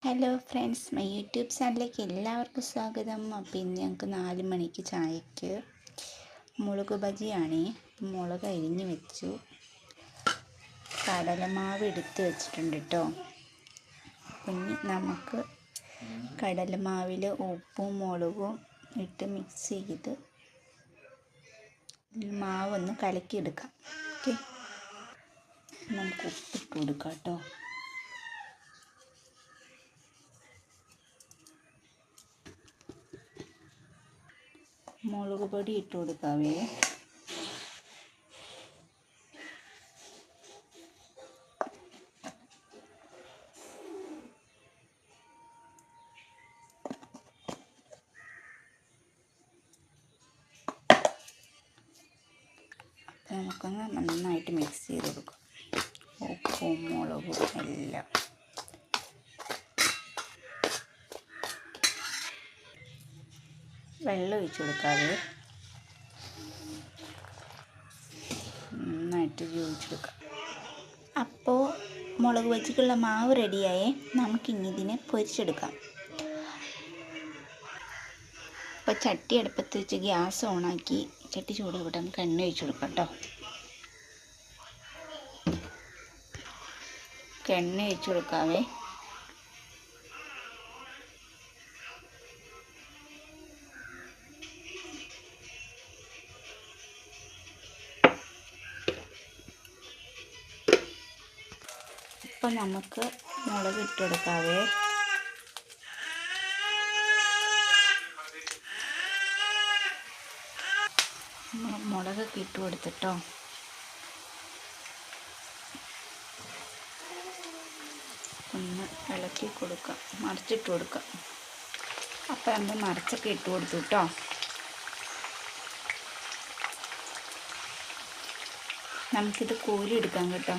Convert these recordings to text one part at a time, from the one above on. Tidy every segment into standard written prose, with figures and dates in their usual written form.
Hello friends, my YouTube ചാനലിലേക്ക് എല്ലാവർക്കും സ്വാഗതം. അപ്പോൾ ഇന്ന് ഞങ്ങൾക്ക് 4 മണിക്ക് ചായക്ക് മുളക് ബജിയാണ്. മുളക് അരിഞ്ഞ് വെച്ചു, കടലമാവ് എടുത്ത് വെച്ചിട്ടുണ്ട് കേട്ടോ. പിന്നെ നമുക്ക് കടലമാവിൽ ഉപ്പും മുളകും ഇട്ട് മിക്സ് ചെയ്ത് മാവൊന്ന് കലക്കിയെടുക്കാം. ഓക്കെ, നമുക്ക് ഉപ്പിട്ട് കൊടുക്കാം കേട്ടോ. മുളക് പൊടി ഇട്ട് കൊടുക്കാവേ. അപ്പം നമുക്കൊന്ന് നന്നായിട്ട് മിക്സ് ചെയ്ത് കൊടുക്കാം, ഉപ്പും മുളകും എല്ലാം. വെള്ളം ഒഴിച്ച് കൊടുക്കാതെ നന്നായിട്ട് യോജിച്ചെടുക്കാം. അപ്പോൾ മുളക് ബജിക്കുള്ള മാവ് റെഡിയായേ. നമുക്കിനി ഇതിനെ പൊരിച്ചെടുക്കാം. അപ്പോൾ ചട്ടി അടുപ്പത്ത് വെച്ച് ഗ്യാസ് ഓണാക്കി ചട്ടി ചൂടായിട്ട് നമുക്ക് എണ്ണ ഒഴിച്ച് കൊടുക്കാം കേട്ടോ. എണ്ണ ഒഴിച്ച് കൊടുക്കാവേ. ഇപ്പം നമുക്ക് മുളക് ഇട്ട് കൊടുക്കാവേ. മുളകൊക്കെ ഇട്ട് കൊടുത്തിട്ടോ. ഒന്ന് ഇളക്കി കൊടുക്കാം, മറിച്ചിട്ട് കൊടുക്കാം. അപ്പം നമ്മൾ മറിച്ചൊക്കെ ഇട്ട് കൊടുത്തു കേട്ടോ. നമുക്കിത് കോരിയെടുക്കാം കേട്ടോ.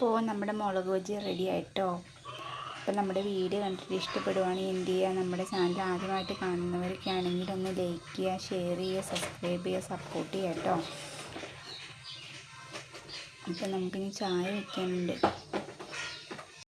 അപ്പോൾ നമ്മുടെ മുളക് ബജി റെഡി ആയിട്ടോ. അപ്പോൾ നമ്മുടെ വീഡിയോ കണ്ടിട്ട് ഇഷ്ടപ്പെടുവാണെങ്കിൽ എന്ത് ചെയ്യുക, നമ്മുടെ ചാനൽ ആദ്യമായിട്ട് കാണുന്നവരൊക്കെ ആണെങ്കിൽ ഒന്ന് ലൈക്ക് ചെയ്യുക, ഷെയർ ചെയ്യുക, സബ്സ്ക്രൈബ് ചെയ്യുക, സപ്പോർട്ട് ചെയ്യുക കേട്ടോ. അപ്പോൾ നമുക്കിനി ചായ വയ്ക്കാനുണ്ട്.